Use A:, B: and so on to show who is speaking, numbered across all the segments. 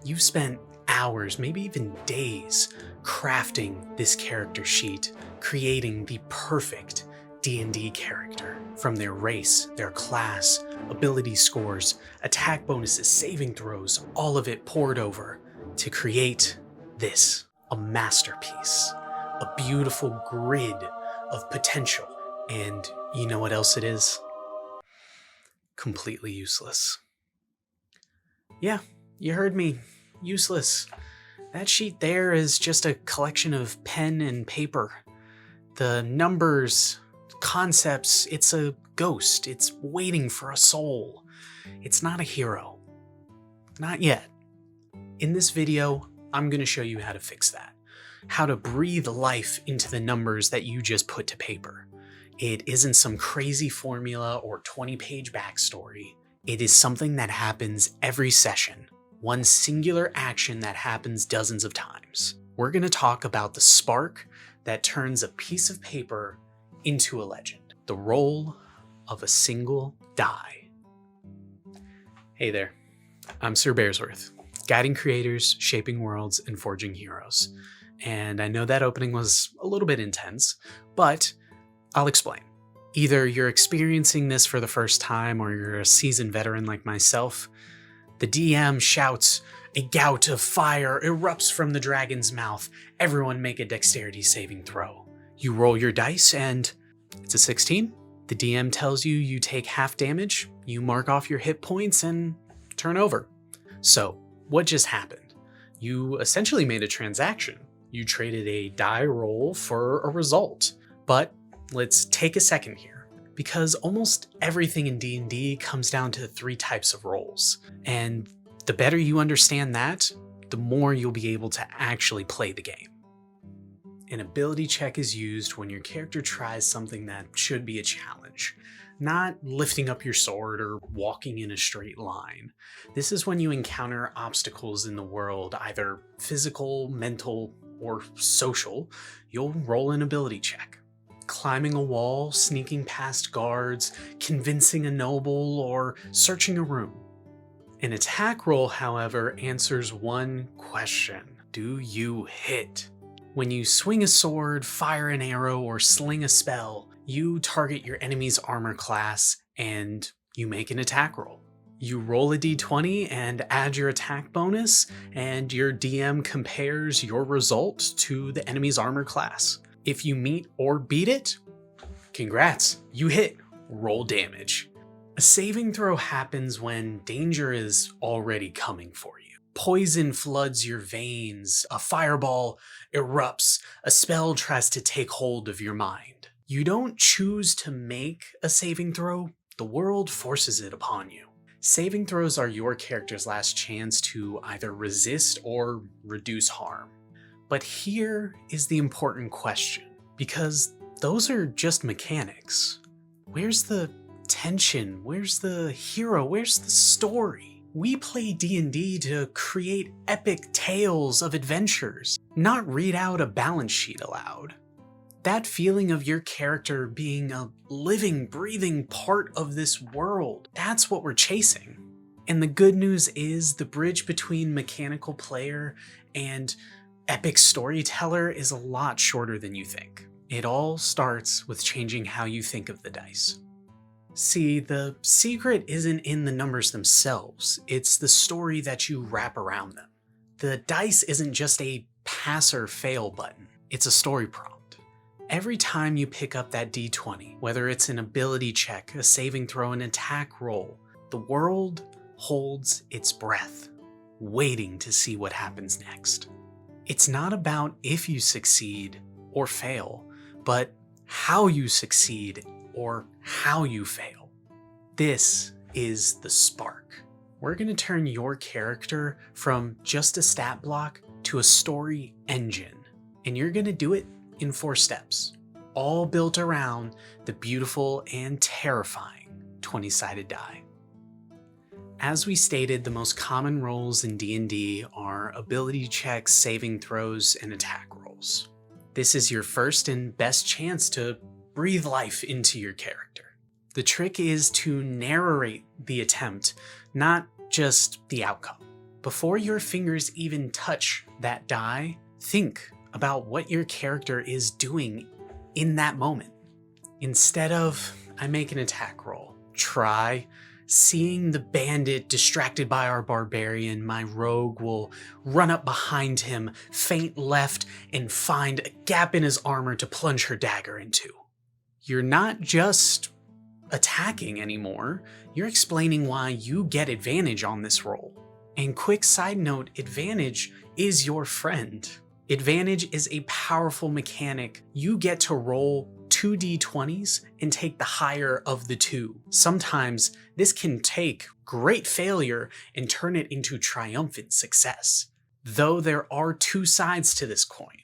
A: You've spent hours, maybe even days, crafting this character sheet, creating the perfect D&D character. From their race, their class, ability scores, attack bonuses, saving throws, all of it poured over to create this, a masterpiece, a beautiful grid of potential. And you know what else it is? Completely useless. Yeah, you heard me. Useless. That sheet there is just a collection of pen and paper. The numbers, concepts, it's a ghost. It's waiting for a soul. It's not a hero. Not yet. In this video, I'm going to show you how to fix that. How to breathe life into the numbers that you just put to paper. It isn't some crazy formula or 20-page backstory. It is something that happens every session. One singular action that happens dozens of times. We're going to talk about the spark that turns a piece of paper into a legend. The roll of a single die. Hey there, I'm Sir Bearsworth, guiding creators, shaping worlds, and forging heroes. And I know that opening was a little bit intense, but I'll explain. Either you're experiencing this for the first time or you're a seasoned veteran like myself. The DM shouts, "A gout of fire erupts from the dragon's mouth. Everyone make a dexterity saving throw." You roll your dice and it's a 16. The DM tells you you take half damage, you mark off your hit points and turn over. So, what just happened? You essentially made a transaction. You traded a die roll for a result. But let's take a second here, because almost everything in D&D comes down to 3 types of rolls. And the better you understand that, the more you'll be able to actually play the game. An ability check is used when your character tries something that should be a challenge, not lifting up your sword or walking in a straight line. This is when you encounter obstacles in the world, either physical, mental, or social. You'll roll an ability check. Climbing a wall, sneaking past guards, convincing a noble, or searching a room. An attack roll, however, answers one question. Do you hit? When you swing a sword, fire an arrow, or sling a spell, you target your enemy's armor class and you make an attack roll. You roll a d20 and add your attack bonus, and your DM compares your result to the enemy's armor class. If you meet or beat it, congrats, you hit. Roll damage. A saving throw happens when danger is already coming for you. Poison floods your veins, a fireball erupts, a spell tries to take hold of your mind. You don't choose to make a saving throw, the world forces it upon you. Saving throws are your character's last chance to either resist or reduce harm. But here is the important question, because those are just mechanics. Where's the tension? Where's the hero? Where's the story? We play D&D to create epic tales of adventures, not read out a balance sheet aloud. That feeling of your character being a living, breathing part of this world, that's what we're chasing. And the good news is the bridge between mechanical player and epic storyteller is a lot shorter than you think. It all starts with changing how you think of the dice. See, the secret isn't in the numbers themselves, it's the story that you wrap around them. The dice isn't just a pass or fail button, it's a story prompt. Every time you pick up that d20, whether it's an ability check, a saving throw, an attack roll, the world holds its breath, waiting to see what happens next. It's not about if you succeed or fail, but how you succeed or how you fail. This is the spark. We're going to turn your character from just a stat block to a story engine, and you're going to do it in 4 steps, all built around the beautiful and terrifying 20-sided die. As we stated, the most common rolls in D&D are ability checks, saving throws, and attack rolls. This is your first and best chance to breathe life into your character. The trick is to narrate the attempt, not just the outcome. Before your fingers even touch that die, think about what your character is doing in that moment. Instead of, I make an attack roll, try seeing the bandit distracted by our barbarian, my rogue will run up behind him, feint left, and find a gap in his armor to plunge her dagger into. You're not just attacking anymore, you're explaining why you get advantage on this roll. And quick side note, advantage is your friend. Advantage is a powerful mechanic. You get to roll 2d20s and take the higher of the two. Sometimes this can take great failure and turn it into triumphant success. Though there are two sides to this coin,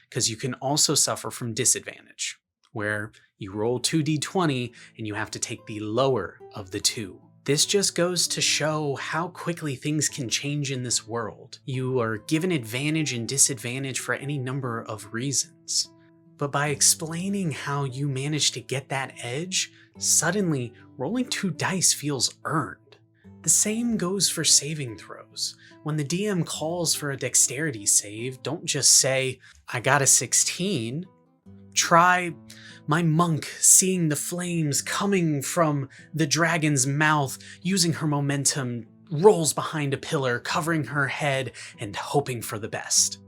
A: because you can also suffer from disadvantage, where you roll 2d20 and you have to take the lower of the two. This just goes to show how quickly things can change in this world. You are given advantage and disadvantage for any number of reasons. But by explaining how you managed to get that edge, suddenly rolling 2 dice feels earned. The same goes for saving throws. When the DM calls for a dexterity save, don't just say, I got a 16. Try, my monk seeing the flames coming from the dragon's mouth, using her momentum, rolls behind a pillar, covering her head and hoping for the best.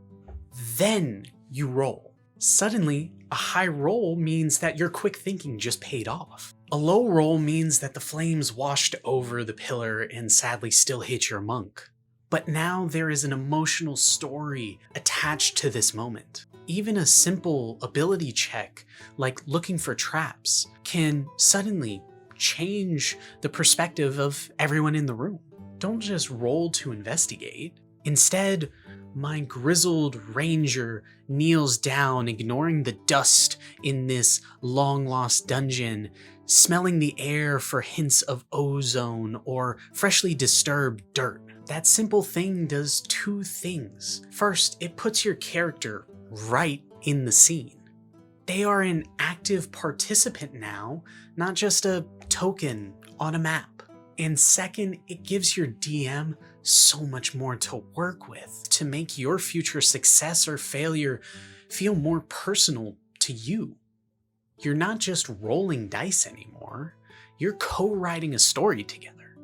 A: Then you roll. Suddenly, a high roll means that your quick thinking just paid off. A low roll means that the flames washed over the pillar and sadly still hit your monk. But now there is an emotional story attached to this moment. Even a simple ability check, like looking for traps, can suddenly change the perspective of everyone in the room. Don't just roll to investigate. Instead, my grizzled ranger kneels down, ignoring the dust in this long-lost dungeon, smelling the air for hints of ozone or freshly disturbed dirt. That simple thing does 2 things. First, it puts your character right in the scene. They are an active participant now, not just a token on a map. And second, it gives your DM so much more to work with to make your future success or failure feel more personal to you. You're not just rolling dice anymore, you're co-writing a story together.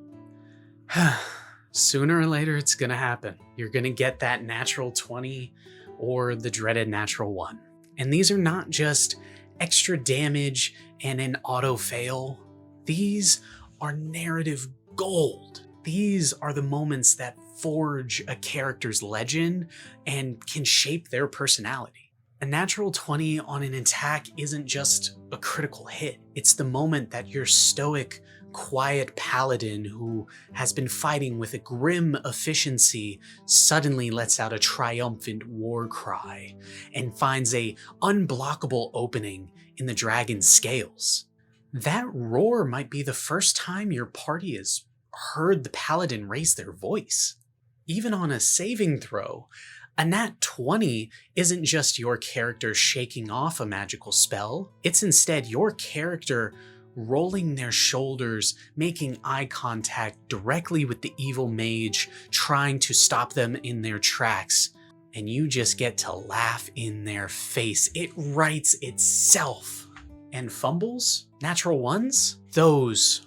A: Sooner or later, it's gonna happen. You're gonna get that natural 20 or the dreaded natural 1. And these are not just extra damage and an auto fail. These are narrative gold. These are the moments that forge a character's legend and can shape their personality. A natural 20 on an attack isn't just a critical hit. It's the moment that your stoic, quiet paladin who has been fighting with a grim efficiency suddenly lets out a triumphant war cry and finds a unblockable opening in the dragon's scales. That roar might be the first time your party has heard the paladin raise their voice. Even on a saving throw, a nat 20 isn't just your character shaking off a magical spell, it's instead your character rolling their shoulders, making eye contact directly with the evil mage, trying to stop them in their tracks, and you just get to laugh in their face. It writes itself. And fumbles? Natural ones? Those.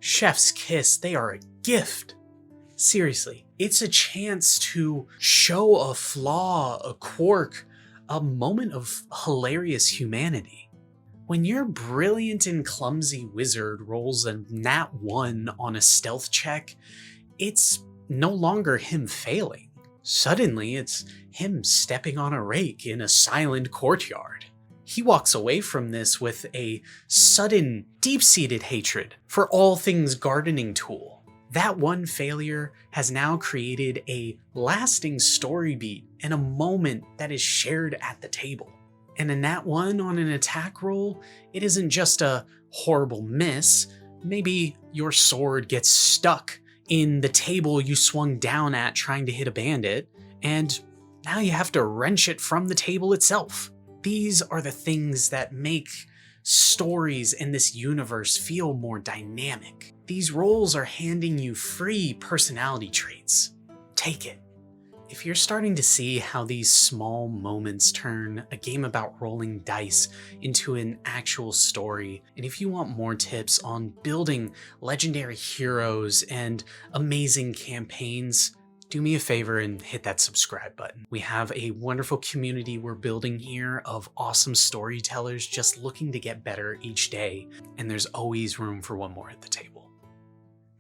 A: Chef's kiss, they are a gift. Seriously, it's a chance to show a flaw, a quirk, a moment of hilarious humanity. When your brilliant and clumsy wizard rolls a nat 1 on a stealth check, it's no longer him failing. Suddenly, it's him stepping on a rake in a silent courtyard. He walks away from this with a sudden, deep-seated hatred for all things gardening tool. That one failure has now created a lasting story beat and a moment that is shared at the table. And a nat 1 on an attack roll, it isn't just a horrible miss. Maybe your sword gets stuck in the table you swung down at trying to hit a bandit, and now you have to wrench it from the table itself. These are the things that make stories in this universe feel more dynamic. These roles are handing you free personality traits. take it. If you're starting to see how these small moments turn a game about rolling dice into an actual story, and if you want more tips on building legendary heroes and amazing campaigns, do me a favor and hit that subscribe button. We have a wonderful community we're building here of awesome storytellers just looking to get better each day, and there's always room for one more at the table.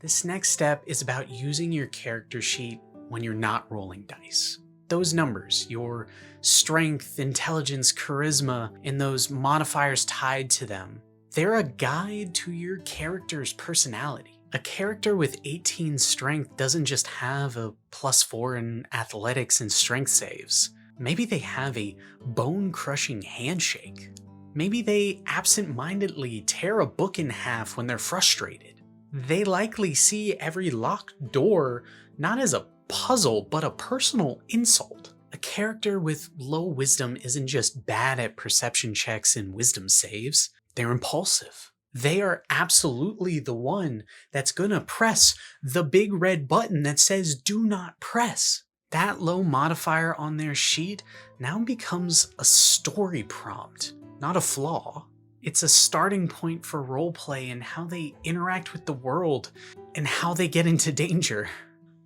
A: This next step is about using your character sheet when you're not rolling dice. Those numbers, your strength, intelligence, charisma, and those modifiers tied to them, they're a guide to your character's personality. A character with 18 strength doesn't just have a +4 in athletics and strength saves. Maybe they have a bone-crushing handshake. Maybe they absent-mindedly tear a book in half when they're frustrated. They likely see every locked door not as a puzzle, but a personal insult. A character with low wisdom isn't just bad at perception checks and wisdom saves, they're impulsive. They are absolutely the one that's gonna press the big red button that says do not press. That low modifier on their sheet now becomes a story prompt, not a flaw. It's a starting point for roleplay and how they interact with the world and how they get into danger.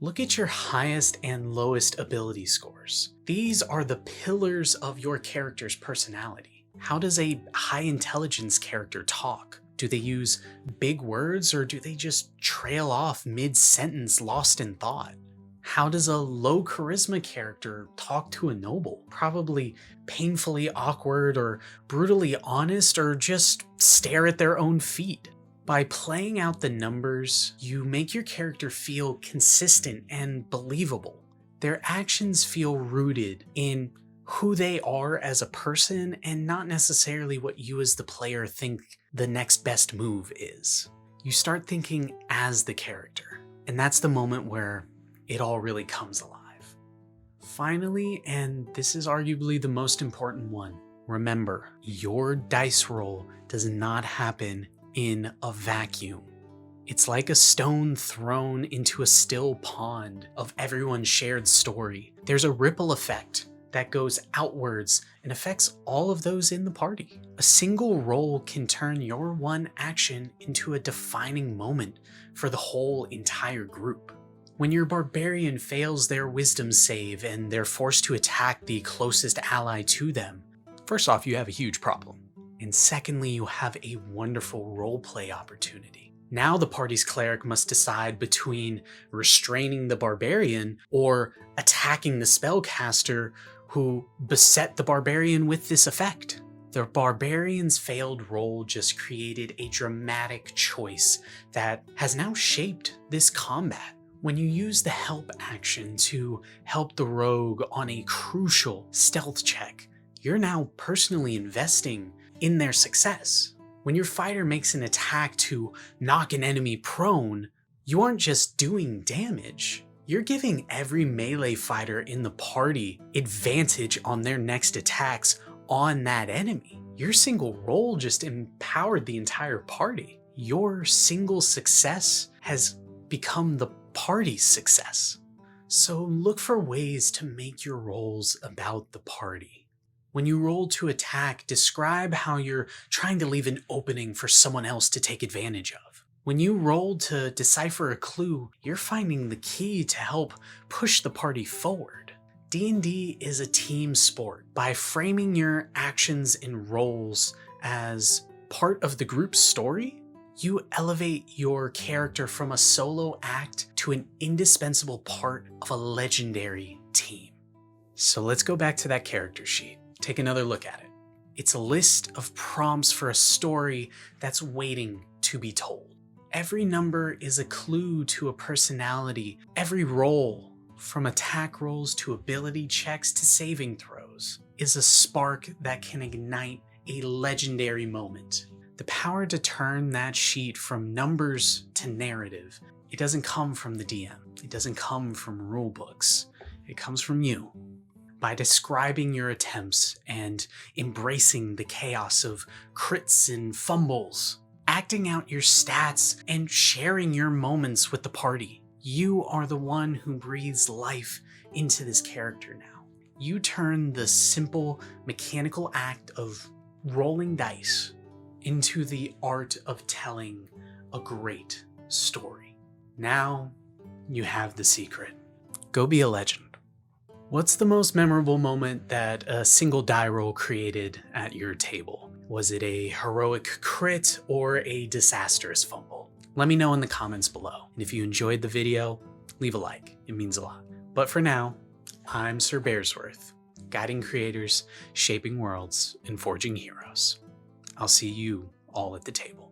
A: Look at your highest and lowest ability scores. These are the pillars of your character's personality. How does a high intelligence character talk? Do they use big words or do they just trail off mid-sentence lost in thought? How does a low charisma character talk to a noble? Probably painfully awkward or brutally honest or just stare at their own feet. By playing out the numbers, you make your character feel consistent and believable. Their actions feel rooted in who they are as a person and not necessarily what you as the player think the next best move is. You start thinking as the character, and that's the moment where it all really comes alive. Finally, and this is arguably the most important one, remember, your dice roll does not happen in a vacuum. It's like a stone thrown into a still pond of everyone's shared story. There's a ripple effect that goes outwards and affects all of those in the party. A single roll can turn your one action into a defining moment for the whole entire group. When your barbarian fails their wisdom save and they're forced to attack the closest ally to them, first off, you have a huge problem. And secondly, you have a wonderful roleplay opportunity. Now the party's cleric must decide between restraining the barbarian or attacking the spellcaster who beset the barbarian with this effect. The barbarian's failed roll just created a dramatic choice that has now shaped this combat. When you use the help action to help the rogue on a crucial stealth check, you're now personally investing in their success. When your fighter makes an attack to knock an enemy prone, you aren't just doing damage, you're giving every melee fighter in the party advantage on their next attacks on that enemy. Your single roll just empowered the entire party. Your single success has become the party's success. So look for ways to make your rolls about the party. When you roll to attack, describe how you're trying to leave an opening for someone else to take advantage of. When you roll to decipher a clue, you're finding the key to help push the party forward. D&D is a team sport. By framing your actions and roles as part of the group's story, you elevate your character from a solo act to an indispensable part of a legendary team. So let's go back to that character sheet. Take another look at it. It's a list of prompts for a story that's waiting to be told. Every number is a clue to a personality. Every roll, from attack rolls to ability checks to saving throws, is a spark that can ignite a legendary moment. The power to turn that sheet from numbers to narrative, it doesn't come from the DM. It doesn't come from rulebooks. It comes from you. By describing your attempts and embracing the chaos of crits and fumbles, acting out your stats and sharing your moments with the party, You are the one who breathes life into this character now. You turn the simple mechanical act of rolling dice into the art of telling a great story. Now you have the secret. Go be a legend. What's the most memorable moment that a single die roll created at your table? Was it a heroic crit or a disastrous fumble? Let me know in the comments below. And if you enjoyed the video, leave a like. It means a lot. But for now, I'm Sir Bearsworth, guiding creators, shaping worlds, and forging heroes. I'll see you all at the table.